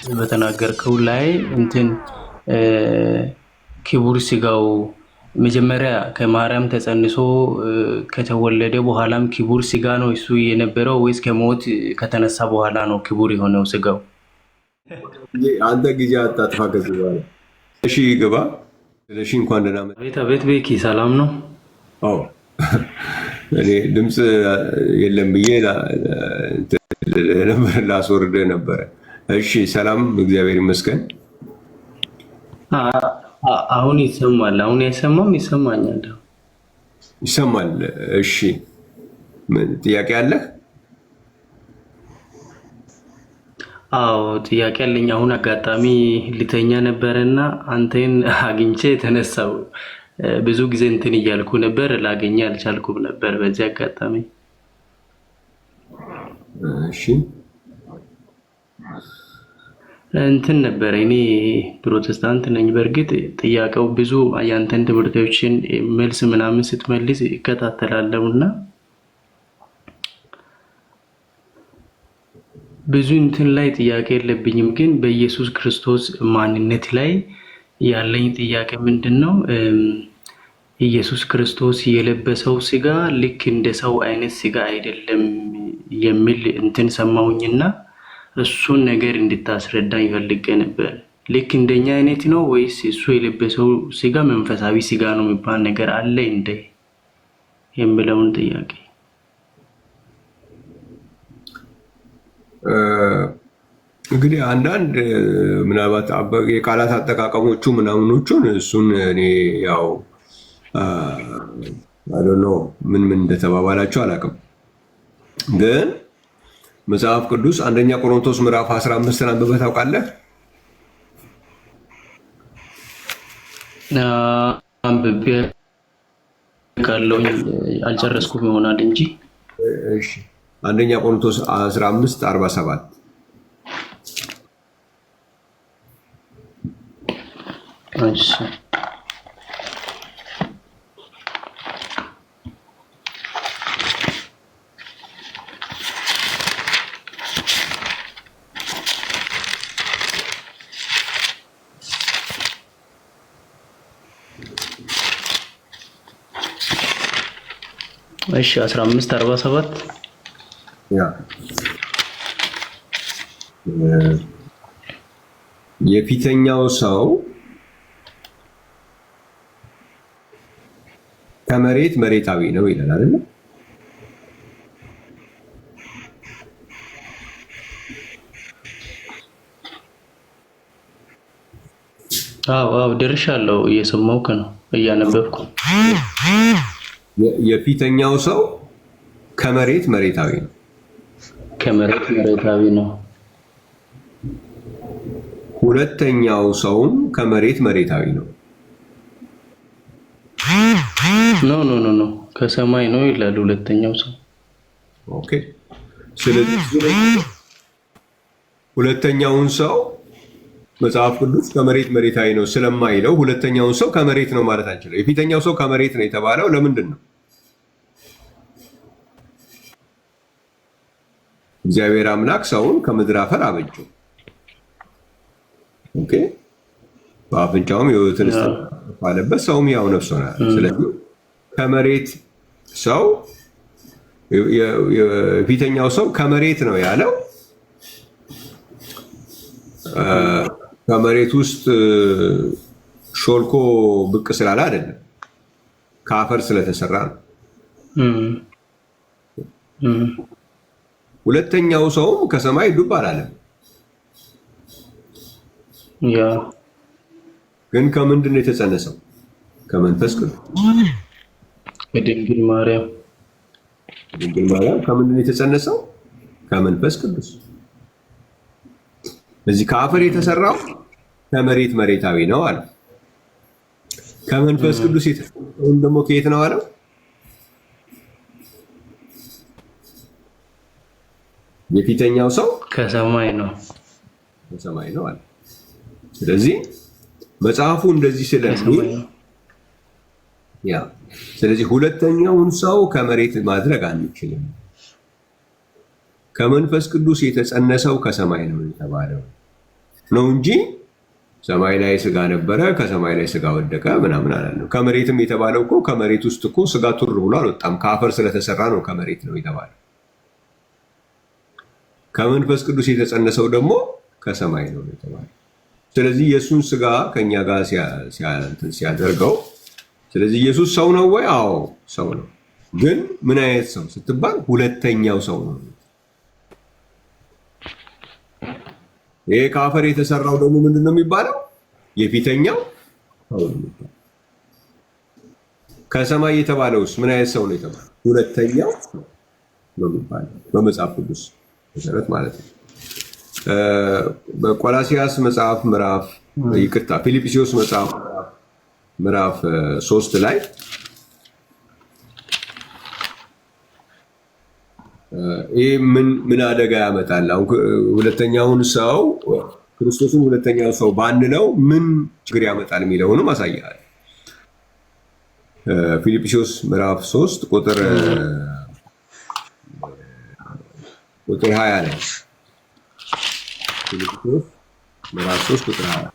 በተናገርከው ላይ እንትን ክቡር ስጋው መጀመሪያ ከማርያም ተጸንሶ ከተወለደ በኋላም ክቡር ስጋ ነው እሱ የነበረው ወይስ ከሞት ከተነሳ በኋላ ነው ክቡር የሆነው ስጋው? አንተ ጊዜ አታጥፋ። ከዚህ በኋላ እሺ ግባ። እሺ እንኳን ደህና መጣህ። ቤት ቤት ቤኪ ሰላም ነው? አዎ እኔ ድምፅ የለም ብዬ ላስወርድህ ነበረ። እሺ ሰላም፣ እግዚአብሔር ይመስገን። አሁን ይሰማል። አሁን አይሰማም? ይሰማኛል። ይሰማል። እሺ ጥያቄ አለህ? አዎ ጥያቄ አለኝ። አሁን አጋጣሚ ልተኛ ነበረና አንተን አግኝቼ የተነሳው ብዙ ጊዜ እንትን እያልኩ ነበር፣ ላገኘ አልቻልኩም ነበር በዚህ አጋጣሚ። እሺ እንትን ነበር፣ እኔ ፕሮቴስታንት ነኝ። በእርግጥ ጥያቄው ብዙ ያንተን ትምህርቶችን መልስ ምናምን ስትመልስ ይከታተላለሁና ብዙ እንትን ላይ ጥያቄ የለብኝም፣ ግን በኢየሱስ ክርስቶስ ማንነት ላይ ያለኝ ጥያቄ ምንድነው? ኢየሱስ ክርስቶስ የለበሰው ስጋ ልክ እንደ ሰው አይነት ስጋ አይደለም የሚል እንትን ሰማሁኝና እሱን ነገር እንድታስረዳኝ ፈልጌ ነበር። ልክ እንደኛ አይነት ነው ወይስ እሱ የለበሰው ስጋ መንፈሳዊ ስጋ ነው የሚባል ነገር አለ እንደ የሚለውን ጥያቄ። እንግዲህ አንዳንድ ምናልባት የቃላት አጠቃቀሞቹ ምናምኖቹን እሱን እኔ ያው አይ ዶንት ኖ ምን እንደተባባላችሁ አላውቅም። ግን መጽሐፍ ቅዱስ አንደኛ ቆሮንቶስ ምዕራፍ 15 አንብበህ ታውቃለህ? አንብቤ ካለው አልጨረስኩም ይሆናል እንጂ። እሺ አንደኛ ቆሮንቶስ 15:47 እሺ እሺ 15:47 ያ የፊተኛው ሰው ከመሬት መሬታዊ ነው ይላል አይደል? አዎ ደርሻለሁ። እየሰማሁህ ነው፣ እያነበብኩ። የፊተኛው ሰው ከመሬት መሬታዊ ነው። ከመሬት መሬታዊ ነው። ሁለተኛው ሰውም ከመሬት መሬታዊ ነው። ኖ ከሰማይ ነው ይላል ሁለተኛው ሰው። ኦኬ። ስለዚህ ሁለተኛውን ሰው መጽሐፍ ቅዱስ ከመሬት መሬታዊ ነው ስለማይለው ሁለተኛውን ሰው ከመሬት ነው ማለት አንችልም። የፊተኛው ሰው ከመሬት ነው የተባለው ለምንድን ነው? እግዚአብሔር አምላክ ሰውን ከምድር አፈር አበጀው። ኦኬ። በአፍንጫውም ሕይወትን ባለበት ሰውም ያው ነፍስ ሆነ። ስለዚህ ከመሬት ሰው የፊተኛው ሰው ከመሬት ነው ያለው ከመሬት ውስጥ ሾልኮ ብቅ ስላለ አይደለም፣ ከአፈር ስለተሰራ ነው። ሁለተኛው ሰውም ከሰማይ ዱብ አላለም። ግን ከምንድን ነው የተጸነሰው? ከመንፈስ ቅዱስ። ከድንግል ማርያም። ድንግል ማርያም ከምንድን ነው የተጸነሰው? ከመንፈስ ቅዱስ። እዚህ ከአፈር የተሰራው ከመሬት መሬታዊ ነው አለ። ከመንፈስ ቅዱስ የተሰራው ደግሞ ከየት ነው አለው? የፊተኛው ሰው ከሰማይ ነው። ከሰማይ ነው አለ። ስለዚህ መጽሐፉ እንደዚህ ስለሚል ያ ስለዚህ ሁለተኛውን ሰው ከመሬት ማድረግ አንችልም። ከመንፈስ ቅዱስ የተጸነሰው ከሰማይ ነው የተባለው። ነው እንጂ ሰማይ ላይ ስጋ ነበረ፣ ከሰማይ ላይ ስጋ ወደቀ ምናምን አላለም። ከመሬትም የተባለው እኮ ከመሬት ውስጥ እኮ ስጋ ቱር ብሎ አልወጣም። ከአፈር ስለተሰራ ነው ከመሬት ነው የተባለው። ከመንፈስ ቅዱስ የተጸነሰው ደግሞ ከሰማይ ነው የተባለው። ስለዚህ የእሱን ስጋ ከኛ ጋር ሲያደርገው፣ ስለዚህ ኢየሱስ ሰው ነው ወይ? አዎ ሰው ነው። ግን ምን አይነት ሰው ስትባል ሁለተኛው ሰው ነው። ይሄ ከአፈር የተሰራው ደግሞ ምንድን ነው የሚባለው? የፊተኛው ሰው ነው። ከሰማይ የተባለውስ ምን አይነት ሰው ነው የተባለው? ሁለተኛው ነው የሚባለው በመጽሐፍ ቅዱስ መሰረት ማለት ነው። በቆላሲያስ መጽሐፍ ፊልጵስዩስ መጽሐፍ ምዕራፍ 3 ላይ ይህ ምን አደጋ ያመጣል? አሁን ሁለተኛውን ሰው ክርስቶስን ሁለተኛው ሰው ባንለው ምን ችግር ያመጣል የሚለውንም አሳያል። ፊልጵስዩስ ምዕራፍ 3 ቁጥር 20 ላይ ፊልጵስዩስ ምዕራፍ 3 ቁጥር 20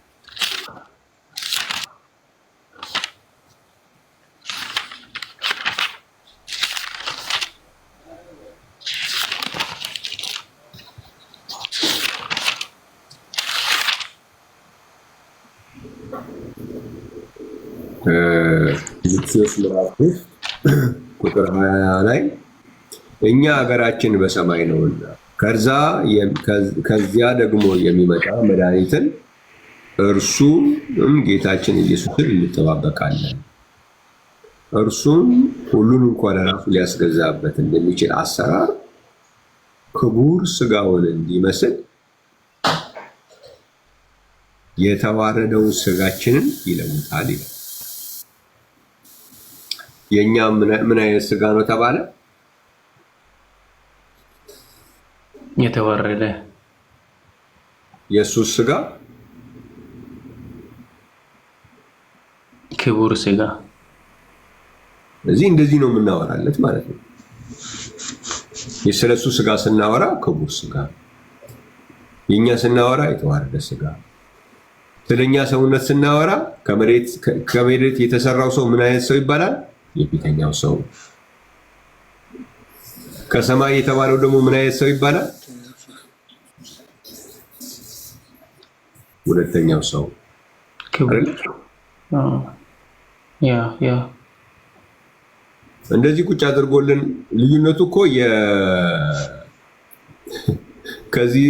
ፊልጵስዩስ ምዕራፍ 3 ቁጥር 20 ላይ እኛ ሀገራችን በሰማይ ነውና ከዚያ ደግሞ የሚመጣ መድኃኒትን እርሱም ጌታችን ኢየሱስን እንጠባበቃለን። እርሱም ሁሉን እንኳን ለራሱ ሊያስገዛበት እንደሚችል አሰራር ክቡር ስጋውን እንዲመስል የተዋረደውን ስጋችንን ይለውጣል ይላል። የኛ ምን አይነት ስጋ ነው ተባለ? የተዋረደ የኢየሱስ ስጋ ክቡር ስጋ። እዚህ እንደዚህ ነው የምናወራለት ማለት ነው። የሰለሱ ስጋ ስናወራ ክቡር ስጋ፣ የኛ ስናወራ የተዋረደ ስጋ። ስለኛ ሰውነት ስናወራ ከመሬት የተሰራው ሰው ምን አይነት ሰው ይባላል? የፊተኛው ሰው። ከሰማይ የተባለው ደግሞ ምን አይነት ሰው ይባላል? ሁለተኛው ሰው። እንደዚህ ቁጭ አድርጎልን ልዩነቱ እኮ ከዚህ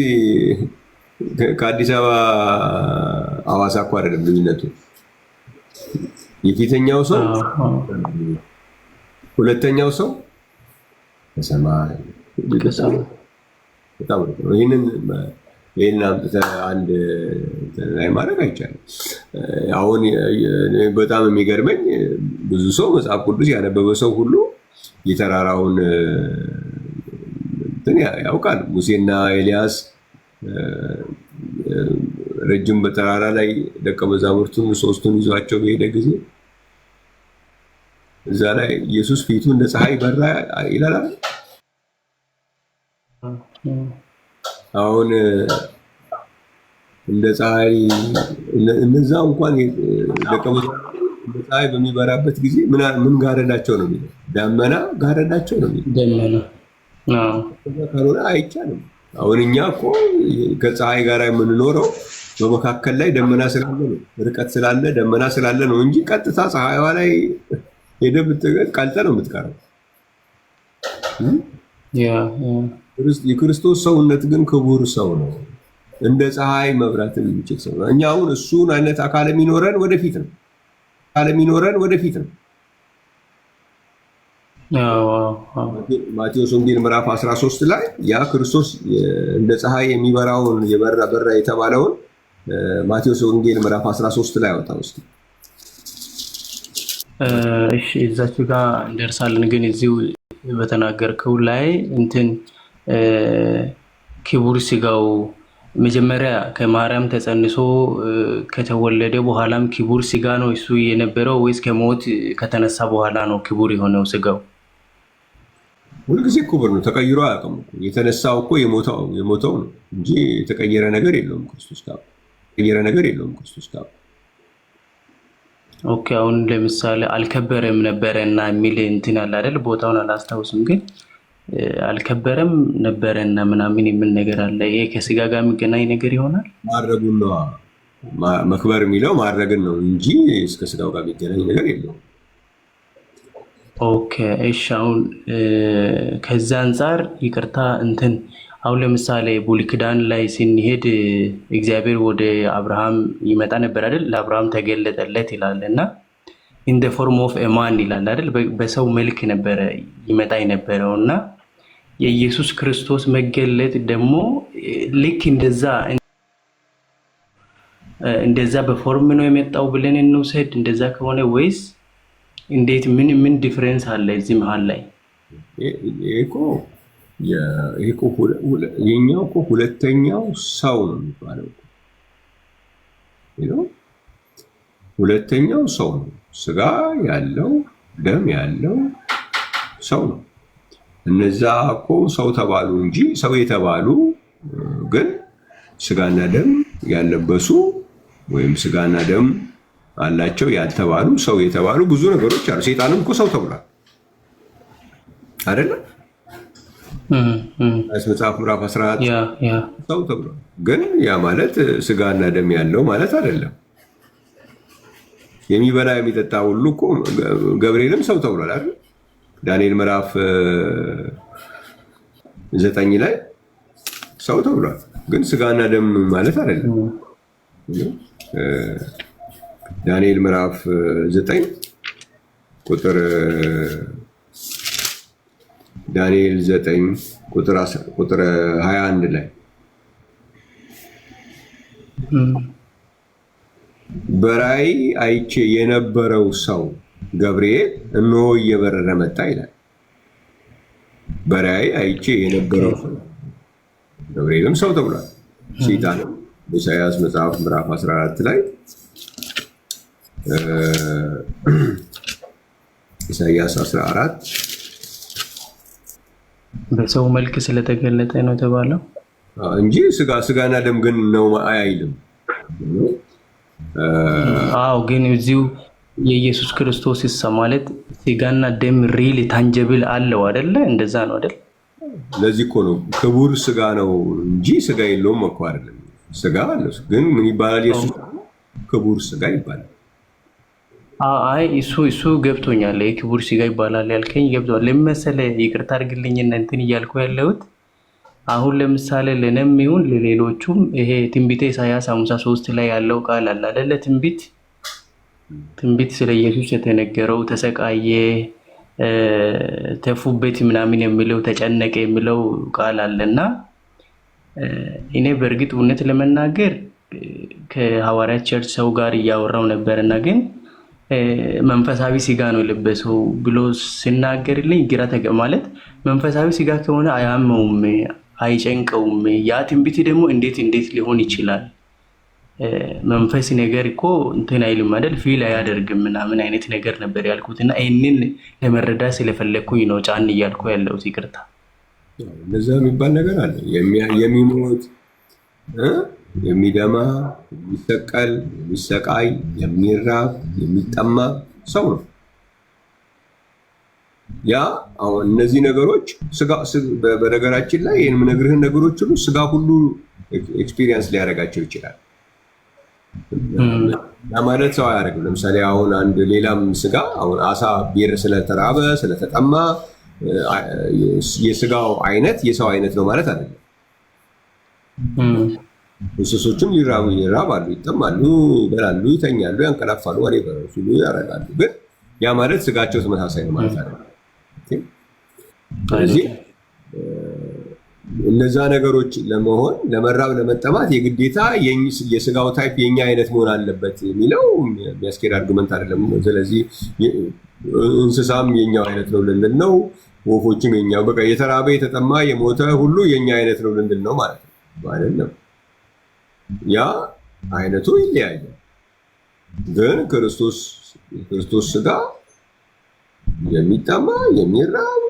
ከአዲስ አበባ ሐዋሳ እኮ አይደለም ልዩነቱ። የፊተኛው ሰው ሁለተኛው ሰው ከሰማይ በጣም ነው። ይህንን አምጥተህ አንድ ላይ ማድረግ አይቻልም። አሁን በጣም የሚገርመኝ ብዙ ሰው መጽሐፍ ቅዱስ ያነበበ ሰው ሁሉ የተራራውን እንትን ያውቃል። ሙሴና ኤልያስ ረጅም በተራራ ላይ ደቀ መዛሙርቱን ሶስቱን ይዟቸው በሄደ ጊዜ እዛ ላይ ኢየሱስ ፊቱ እንደ ፀሐይ በራ ይላል። አሁን እንደ ፀሐይ እነዛ እንኳን ደቀ መዛሙርቱ እንደ ፀሐይ በሚበራበት ጊዜ ምን ጋረዳቸው ነው የሚለው? ደመና ጋረዳቸው ነው የሚለው። ደመና ካልሆነ አይቻልም። አሁን እኛ እኮ ከፀሐይ ጋር የምንኖረው በመካከል ላይ ደመና ስላለ ነው፣ ርቀት ስላለ ደመና ስላለ ነው እንጂ ቀጥታ ፀሐይዋ ላይ ሄደህ ብትገጥ ቀልጠህ ነው የምትቀረው። የክርስቶስ ሰውነት ግን ክቡር ሰው ነው፣ እንደ ፀሐይ መብራትን የሚችል ሰው ነው። እኛ አሁን እሱን አይነት አካል የሚኖረን ወደፊት ነው። ማቴዎስ ወንጌል ምዕራፍ 13 ላይ ያ ክርስቶስ እንደ ፀሐይ የሚበራውን በራ የተባለውን ማቴዎስ ወንጌል ምዕራፍ 13 ላይ አወጣው እስኪ። እሺ እዛችሁ ጋር እንደርሳለን። ግን እዚሁ በተናገርከው ላይ እንትን ክቡር ስጋው መጀመሪያ ከማርያም ተጸንሶ ከተወለደ በኋላም ክቡር ስጋ ነው እሱ የነበረው ወይስ ከሞት ከተነሳ በኋላ ነው ክቡር የሆነው ስጋው? ሁልጊዜ ክቡር ነው፣ ተቀይሮ አያውቅም። የተነሳው እኮ የሞተው ነው እንጂ የተቀየረ ነገር የለውም ክርስቶስ ጋር። የቀየረ ነገር የለውም ክርስቶስ ጋር። ኦኬ አሁን ለምሳሌ አልከበረም ነበረና የሚል እንትን አለ አይደል? ቦታውን አላስታውስም፣ ግን አልከበረም ነበረና ምናምን የሚል ነገር አለ። ይሄ ከስጋ ጋር የሚገናኝ ነገር ይሆናል? ማድረጉን ነው መክበር የሚለው ማድረግን ነው እንጂ እስከ ስጋው ጋር የሚገናኝ ነገር የለውም። ኦኬ እሺ። አሁን ከዛ አንጻር ይቅርታ እንትን አሁን ለምሳሌ ብሉይ ኪዳን ላይ ስንሄድ እግዚአብሔር ወደ አብርሃም ይመጣ ነበር አይደል? ለአብርሃም ተገለጠለት ይላል እና ኢን ዘ ፎርም ኦፍ ኤ ማን ይላል አይደል? በሰው መልክ ነበረ ይመጣ የነበረው እና የኢየሱስ ክርስቶስ መገለጥ ደግሞ ልክ እንደዛ በፎርም ነው የመጣው ብለን እንውሰድ? እንደዛ ከሆነ ወይስ እንዴት? ምን ዲፍረንስ አለ እዚህ መሀል ላይ? የኛው እኮ ሁለተኛው ሰው ነው የሚባለው። ሁለተኛው ሰው ነው፣ ስጋ ያለው ደም ያለው ሰው ነው። እነዛ እኮ ሰው ተባሉ እንጂ ሰው የተባሉ ግን ስጋና ደም ያለበሱ ወይም ስጋና ደም አላቸው ያልተባሉ ሰው የተባሉ ብዙ ነገሮች አሉ። ሰይጣንም እኮ ሰው ተብሏል አይደለም? መጽሐፍ ምዕራፍ 14 ሰው ተብሏል። ግን ያ ማለት ስጋና ደም ያለው ማለት አይደለም። የሚበላ የሚጠጣ ሁሉ እኮ ገብርኤልም ሰው ተብሏል አይደል? ዳንኤል ምዕራፍ 9 ላይ ሰው ተብሏል። ግን ስጋና ደም ማለት አይደለም። ዳንኤል ምዕራፍ 9 ቁጥር ዳንኤል 9 ቁጥር 21 ላይ በራእይ አይቼ የነበረው ሰው ገብርኤል እነሆ እየበረረ መጣ ይላል። በራእይ አይቼ የነበረው ሰው ገብርኤልም ሰው ተብሏል። ሰይጣንም ኢሳይያስ መጽሐፍ ምዕራፍ 14 ላይ ኢሳይያስ 14 በሰው መልክ ስለተገለጠ ነው የተባለው እንጂ ስጋና ደም ግን ነው አይልም። አዎ ግን እዚሁ የኢየሱስ ክርስቶስ ማለት ስጋና ደም ሪል ታንጀብል አለው አይደለ? እንደዛ ነው አይደል? ለዚህ እኮ ነው ክቡር ስጋ ነው እንጂ ስጋ የለውም እኮ አይደለም። ስጋ አለው ግን ምን ይባላል? ኢየሱስ ክቡር ስጋ ይባላል። አይ እሱ ገብቶኛል። የክቡር ስጋ ይባላል ያልከኝ ገብቷል። ለምሳሌ ይቅርታ አድርግልኝና እንትን እያልኩ ያለሁት አሁን ለምሳሌ ለነም ይሁን ለሌሎቹም ይሄ ትንቢተ ኢሳይያስ 53 ላይ ያለው ቃል አለ አይደለ? ትንቢት ስለ ኢየሱስ የተነገረው ተሰቃየ፣ ተፉበት ምናምን የሚለው ተጨነቀ የሚለው ቃል አለና እኔ በእርግጥ እውነት ለመናገር ከሐዋርያት ቸርች ሰው ጋር እያወራው ነበርና ግን መንፈሳዊ ስጋ ነው የለበሰው ብሎ ሲናገርልኝ ግራ ማለት መንፈሳዊ ስጋ ከሆነ አያመውም፣ አይጨንቀውም። ያ ትንቢት ደግሞ እንዴት ሊሆን ይችላል? መንፈስ ነገር እኮ እንትን አይልም አይደል? ፊል አያደርግም ምናምን አይነት ነገር ነበር ያልኩትና ይህንን ለመረዳት ስለፈለግኩኝ ነው ጫን እያልኩ ያለሁት። ይቅርታ። እንደዛ የሚባል ነገር አለ። የሚሞት የሚደማ፣ የሚሰቀል፣ የሚሰቃይ፣ የሚራብ፣ የሚጠማ ሰው ነው። ያ አሁን እነዚህ ነገሮች በነገራችን ላይ ይህን የምነግርህን ነገሮች ሁሉ ስጋ ሁሉ ኤክስፒሪየንስ ሊያደርጋቸው ይችላል። ያ ማለት ሰው አያደርግም። ለምሳሌ አሁን አንድ ሌላም ስጋ አሁን አሳ ቢር ስለተራበ ስለተጠማ የስጋው አይነት የሰው አይነት ነው ማለት አይደለም። እንስሶችም ይራባሉ፣ ይጠማሉ፣ ይበላሉ፣ ይተኛሉ፣ ያንቀላፋሉ፣ ወሬ ሁሉ ያደርጋሉ። ግን ያ ማለት ስጋቸው ተመሳሳይ ነው ማለት አይደለም። ስለዚህ እነዛ ነገሮች ለመሆን ለመራብ ለመጠማት የግዴታ የስጋው ታይፕ የኛ አይነት መሆን አለበት የሚለው የሚያስኬድ አርጉመንት አይደለም። ስለዚህ እንስሳም የኛው አይነት ነው ልንል ነው፣ ወፎችም የኛው በቃ የተራበ የተጠማ የሞተ ሁሉ የኛ አይነት ነው ልንል ነው ማለት ነው። ያ አይነቱ ይለያያል። ግን ክርስቶስ ስጋ የሚጠማ የሚራብ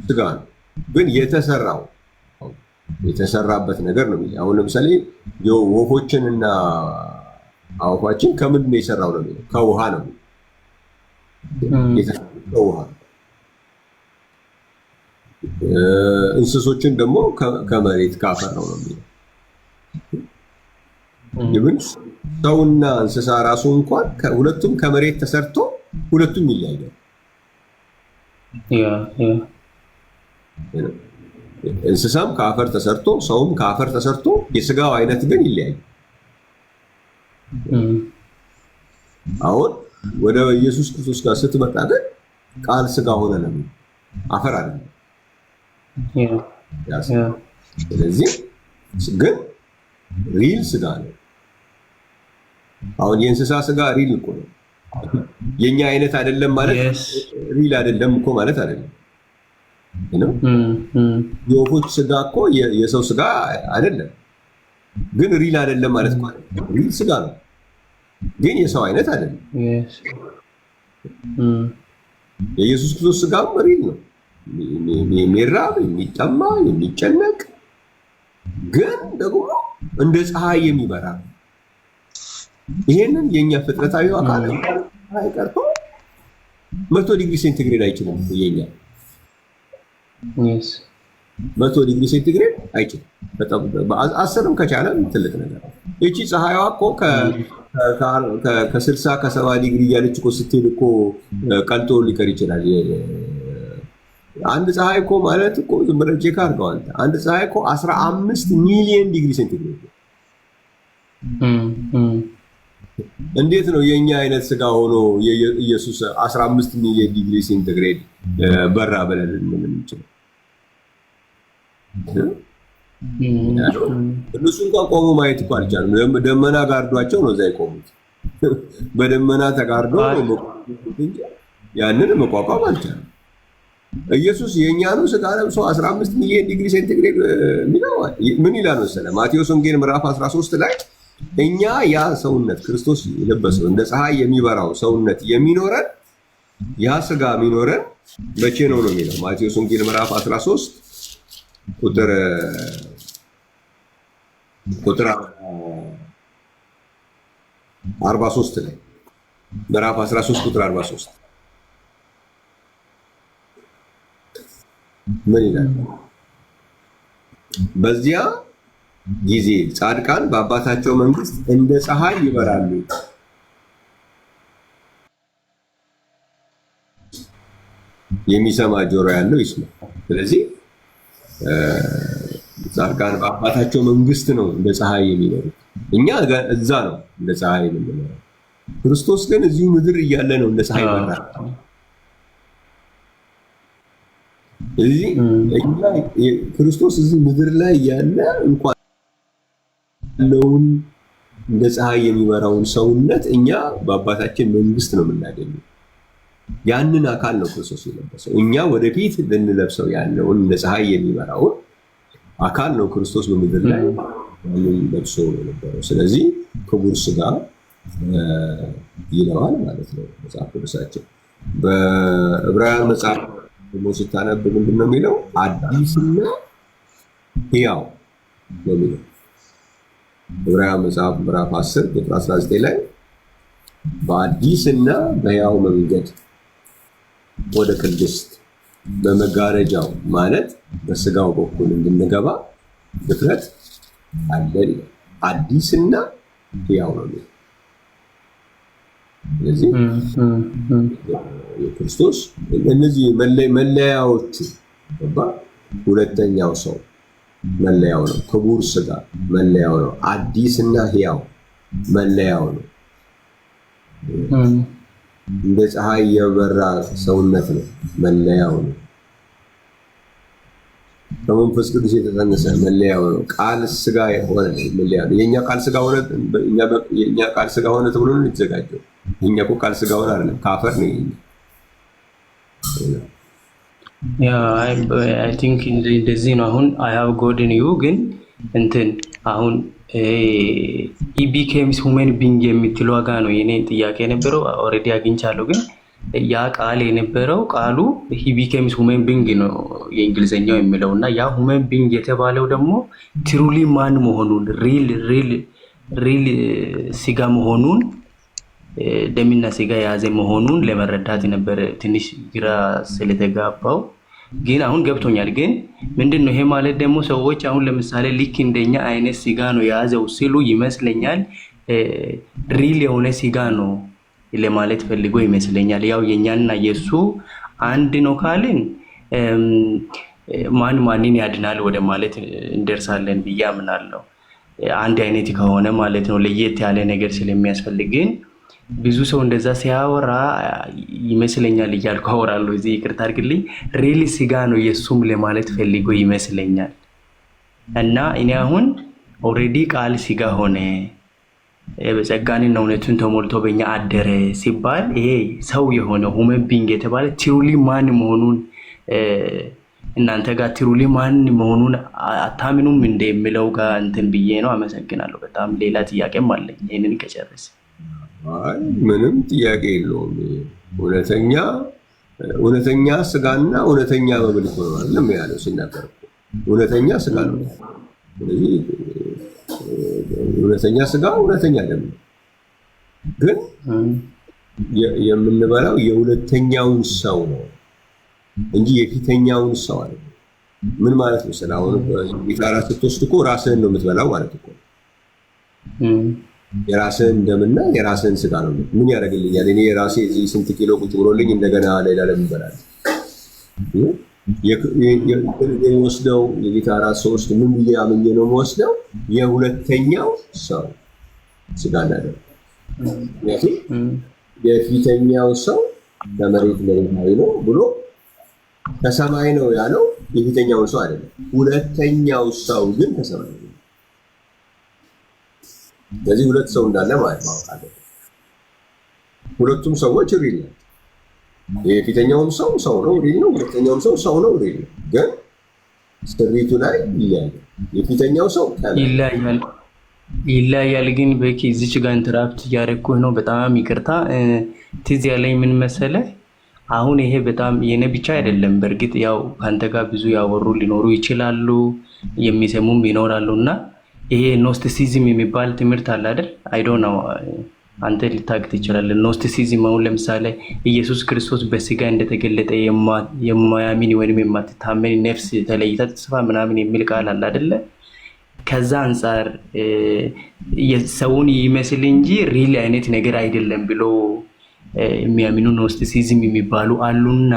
ስጋ ነው። ግን የተሰራው የተሰራበት ነገር ነው የሚለው። አሁን ለምሳሌ ወፎችንና አዋፋችን ከምንድን ነው የሰራው ነው የሚለው? ከውሃ ነው ከውሃ። እንስሶችን ደግሞ ከመሬት ካፈር ነው የሚለው። ይብን ሰውና እንስሳ ራሱ እንኳን ሁለቱም ከመሬት ተሰርቶ ሁለቱም ይለያያል። እንስሳም ከአፈር ተሰርቶ ሰውም ከአፈር ተሰርቶ የስጋው አይነት ግን ይለያያል። አሁን ወደ ኢየሱስ ክርስቶስ ጋር ስትመጣ ግን ቃል ስጋ ሆነ ነው፣ አፈር አይደለም። ስለዚህ ግን ሪል ስጋ ነው። አሁን የእንስሳ ስጋ ሪል እኮ ነው። የኛ አይነት አይደለም ማለት ሪል አይደለም እኮ ማለት አይደለም። የወፎች ስጋ እኮ የሰው ስጋ አይደለም፣ ግን ሪል አይደለም ማለት እኮ ሪል ስጋ ነው፣ ግን የሰው አይነት አይደለም። የኢየሱስ ክርስቶስ ስጋም ሪል ነው፣ የሚራብ የሚጠማ የሚጨነቅ፣ ግን ደግሞ እንደ ፀሐይ የሚበራ። ይሄንን የኛ ፍጥረታዊ አካል አይቀርቶ 100 ዲግሪ ሴንቲግሬድ አይችልም። የኛ 100 ዲግሪ ሴንቲግሬድ አይችልም። በጣም 10ም ከቻለ ትልቅ ነገር። እቺ ፀሐይዋ እኮ ከ60 ከ70 ዲግሪ እያለች እኮ ስትሄድ እኮ ቀልጦ ሊቀር ይችላል። አንድ ፀሐይ እኮ ማለት እኮ ዝም ብለህ ቼክ አድርገው አንተ። አንድ ፀሐይ እኮ 15 ሚሊዮን ዲግሪ ሴንቲግሬድ። እንዴት ነው የኛ አይነት ስጋ ሆኖ ኢየሱስ 15 ሚሊዮን ዲግሪ ሴንቲግሬድ በራ ብለን የምንችለው? እነሱ እንኳን ቆሞ ማየት እኮ አልቻሉም። ደመና ጋርዷቸው ነው እዛ የቆሙት። በደመና ተጋርዶ ነው ያንን መቋቋም አልቻሉም። ኢየሱስ የኛኑ ስጋ ለብሶ 15 ሚሊዮን ዲግሪ ሴንቲግሬድ የሚለው ምን ይላል መሰለህ? ማቴዎስ ወንጌል ምዕራፍ 13 ላይ እኛ ያ ሰውነት ክርስቶስ የለበሰው እንደ ፀሐይ የሚበራው ሰውነት የሚኖረን ያ ስጋ የሚኖረን መቼ ነው ነው የሚለው ማቴዎስ ወንጌል ምዕራፍ 13 ቁጥር 43 ላይ ምዕራፍ 13 ቁጥር 43 ምን ይላል? በዚያ ጊዜ ጻድቃን በአባታቸው መንግስት እንደ ፀሐይ ይበራሉ። የሚሰማ ጆሮ ያለው ይስማ። ስለዚህ ጻድቃን በአባታቸው መንግስት ነው እንደ ፀሐይ የሚበሩት። እኛ እዛ ነው እንደ ፀሐይ የምንበራው። ክርስቶስ ግን እዚሁ ምድር እያለ ነው እንደ ፀሐይ በራ። እዚህ ክርስቶስ እዚህ ምድር ላይ ያለ እንኳን ያለውን እንደ ፀሐይ የሚበራውን ሰውነት እኛ በአባታችን መንግስት ነው የምናገኘው። ያንን አካል ነው ክርስቶስ የለበሰው። እኛ ወደፊት ልንለብሰው ያለውን እንደ ፀሐይ የሚበራውን አካል ነው ክርስቶስ በምድር ላይ ለብሶ የነበረው። ስለዚህ ክቡር ስጋ ይለዋል ማለት ነው መጽሐፍ ቅዱሳችን። በዕብራውያን መጽሐፍ ደግሞ ስታነብ ምንድን ነው የሚለው? አዲስና ሕያው ነው የሚለው። ዕብራውያን መጽሐፍ ምዕራፍ 10 ቁጥር 19 ላይ በአዲስና በሕያው መንገድ ወደ ቅድስት በመጋረጃው ማለት በስጋው በኩል እንድንገባ ድፍረት አለን። አዲስና ሕያው ነው የሚለው። ስለዚህ የክርስቶስ እነዚህ መለያዎቹ ሁለተኛው ሰው መለያው ነው። ክቡር ስጋ መለያው ነው። አዲስና ሕያው መለያው ነው። እንደ ፀሐይ የበራ ሰውነት ነው መለያው ነው። ከመንፈስ ቅዱስ የተጸነሰ መለያው ነው። ቃል ስጋ ሆነ መለያው ነው። የኛ ቃል ስጋ ሆነ የኛ ቃል ስጋ ሆነ ተብሎ ነው የተዘጋጀው። የኛ እኮ ቃል ስጋ ሆነ አይደለም፣ ካፈር ነው የኛ። አይ ቲንክ እንደዚህ ነው። አሁን አይ ሃቭ ጎድ ኢን ዩ ግን እንትን አሁን ኢ ቢኬምስ ሁመን ቢንግ የምትለው ዋጋ ነው የኔ ጥያቄ የነበረው። ኦልሬዲ አግኝቻለሁ። ግን ያ ቃል የነበረው ቃሉ he becomes human being ነው የእንግሊዘኛው የሚለው እና ያ human being የተባለው ደግሞ ትሩሊ ማን መሆኑን ሪል ስጋ መሆኑን ደምና ስጋ የያዘ መሆኑን ለመረዳት ነበር ትንሽ ግራ ስለተጋባው። ግን አሁን ገብቶኛል። ግን ምንድነው ይሄ ማለት ደግሞ ሰዎች አሁን ለምሳሌ ልክ እንደኛ አይነት ስጋ ነው የያዘው ሲሉ ይመስለኛል ሪል የሆነ ስጋ ነው ለማለት ፈልጎ ይመስለኛል። ያው የኛና የሱ አንድ ነው ካልን ማንን ያድናል ወደ ማለት እንደርሳለን ብዬ አምናለሁ። አንድ አይነት ከሆነ ማለት ነው ለየት ያለ ነገር ስለሚያስፈልግ። ግን ብዙ ሰው እንደዛ ሲያወራ ይመስለኛል እያልኩ አወራለሁ። እዚህ ይቅርታ አድርግልኝ። ሪል ስጋ ነው የሱም ለማለት ፈልጎ ይመስለኛል። እና እኔ አሁን ኦልሬዲ ቃል ስጋ ሆነ በጸጋንና እውነቱን ተሞልቶ በእኛ አደረ ሲባል ይሄ ሰው የሆነ ሁመን ቢንግ የተባለ ትሩሊ ማን መሆኑን እናንተ ጋር ትሩሊ ማን መሆኑን አታምኑም እንደሚለው ጋር እንትን ብዬ ነው። አመሰግናለሁ በጣም። ሌላ ጥያቄም አለኝ ይሄንን ከጨረስ። አይ ምንም ጥያቄ የለውም። እውነተኛ ስጋና እውነተኛ መብል እኮ ነው አይደል ያለው ሲናገር። እውነተኛ ስጋ ነው። ስለዚህ እውነተኛ ስጋ እውነተኛ ደም ነው። ግን የምንበላው የሁለተኛውን ሰው ነው እንጂ የፊተኛውን ሰው አይደለም። ምን ማለት ነው? አሁን ቢታራ ስትወስድ እኮ ራስህን ነው የምትበላው ማለት እኮ። የራስህን ደምና የራስህን ስጋ ነው። ምን ያደርግልኛል? እኔ የራሴ እዚህ ስንት ኪሎ ቁጭ ብሎልኝ እንደገና ሌላ ለምን እበላለሁ? የወስደው የጌታ ራስ ሶስት ምን ብዬ አምኜ ነው የምወስደው? የሁለተኛው ሰው ስጋና ደም። ምክንያቱም የፊተኛው ሰው ከመሬት መሬታዊ ነው ብሎ ከሰማይ ነው ያለው የፊተኛውን ሰው አይደለም። ሁለተኛው ሰው ግን ከሰማይ ነው። ስለዚህ ሁለት ሰው እንዳለ ማለት ነው አለ። ሁለቱም ሰዎች ሪል ነው። የፊተኛውም ሰው ነው ሪል ነው። ሁለተኛውም ሰው ነው ሪል ነው። ግን ስሪቱ ላይ ይለያያል። የፊተኛው ሰው ይለያያል። ግን በቂ እዚች ጋር ኢንተራፕት እያደረኩህ ነው። በጣም ይቅርታ። ትዝ ያለኝ ምን መሰለህ? አሁን ይሄ በጣም የኔ ብቻ አይደለም። በእርግጥ ያው ካንተ ጋር ብዙ ያወሩ ሊኖሩ ይችላሉ፣ የሚሰሙም ይኖራሉ። እና ይሄ ኖስቲሲዝም የሚባል ትምህርት አለ አይደል? አይ ዶንት ኖ አንተ ልታውቅ ትችላለህ። ኖስቲሲዝም አሁን ለምሳሌ ኢየሱስ ክርስቶስ በስጋ እንደተገለጠ የማያምን ወይም የማትታመን ነፍስ ተለይታ ተጽፋ ምናምን የሚል ቃል አለ አይደለ? ከዛ አንጻር ሰውን ይመስል እንጂ ሪል አይነት ነገር አይደለም ብሎ የሚያምኑ ኖስቲሲዝም የሚባሉ አሉና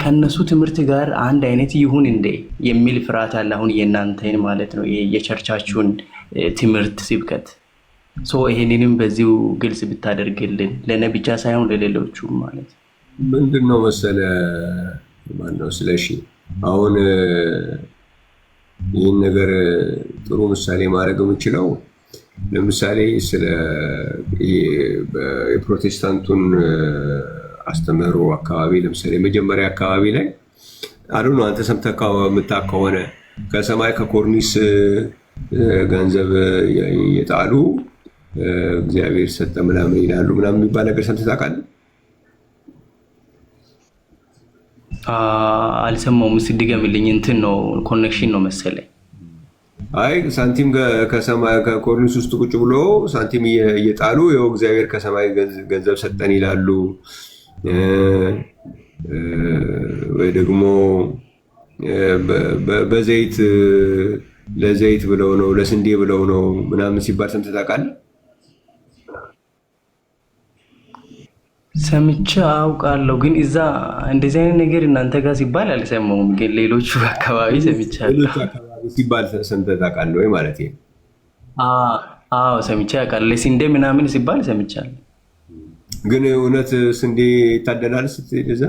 ከነሱ ትምህርት ጋር አንድ አይነት ይሁን እንደ የሚል ፍርሃት አለ። አሁን የእናንተን ማለት ነው የቸርቻችሁን ትምህርት ስብከት ይሄንንም በዚሁ ግልጽ ብታደርግልን ለእኔ ብቻ ሳይሆን ለሌሎቹም ማለት ነው። ምንድነው መሰለ ማነው ስለሺ አሁን ይህን ነገር ጥሩ ምሳሌ ማድረግ የምችለው ለምሳሌ ስለ የፕሮቴስታንቱን አስተምህሮ አካባቢ ለምሳሌ መጀመሪያ አካባቢ ላይ አሁን አንተ ሰምተህ የምታውቅ ከሆነ ከሰማይ ከኮርኒስ ገንዘብ የጣሉ እግዚአብሔር ሰጠ ምናምን ይላሉ ምናምን የሚባል ነገር ሰምተህ ታውቃለህ? አልሰማሁም። እስኪ ድገምልኝ። እንትን ነው ኮኔክሽን ነው መሰለኝ። አይ ሳንቲም ከሰማይ ከኮርኒስ ውስጥ ቁጭ ብሎ ሳንቲም እየጣሉ ይኸው እግዚአብሔር ከሰማይ ገንዘብ ሰጠን ይላሉ። ወይ ደግሞ በዘይት ለዘይት ብለው ነው ለስንዴ ብለው ነው ምናምን ሲባል ሰምተህ ታውቃለህ? ሰምቼ አውቃለሁ፣ ግን እዛ እንደዚህ አይነት ነገር እናንተ ጋር ሲባል አልሰማሁም። ግን ሌሎቹ አካባቢ ሰምቻለሁ። ሲባል ሰምተህ ታውቃለህ ወይ ማለት ነው? አዎ ሰምቼ አውቃለሁ። ለስንዴ ምናምን ሲባል ሰምቻለሁ። ግን እውነት ስንዴ ይታደላል ስትል እዛ?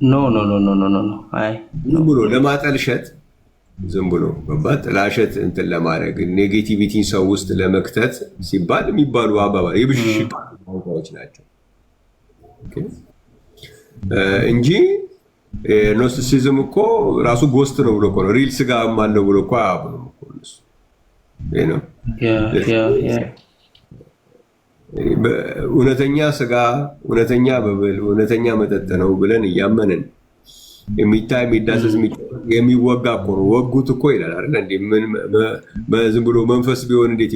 ኖ ኖ ኖ ኖ ኖ ኖ። አይ ዝም ብሎ ለማጠልሸት ዝም ብሎ ጥላሸት እንትን ለማድረግ ኔጌቲቪቲን ሰው ውስጥ ለመክተት ሲባል የሚባሉ አባባል የብሽሽቅ ቋንቋዎች ናቸው እንጂ ኖስቲሲዝም እኮ ራሱ ጎስት ነው ብሎ እኮ ነው ሪል ስጋም አለው ብሎ እኮ አያምኑም እኮ እነሱ። እውነተኛ ስጋ፣ እውነተኛ መብል፣ እውነተኛ መጠጥ ነው ብለን እያመንን የሚታይ የሚዳሰስ የሚወጋ እኮ ነው። ወጉት እኮ ይላል አይደል እንዴ? ምን ዝም ብሎ መንፈስ ቢሆን እንዴት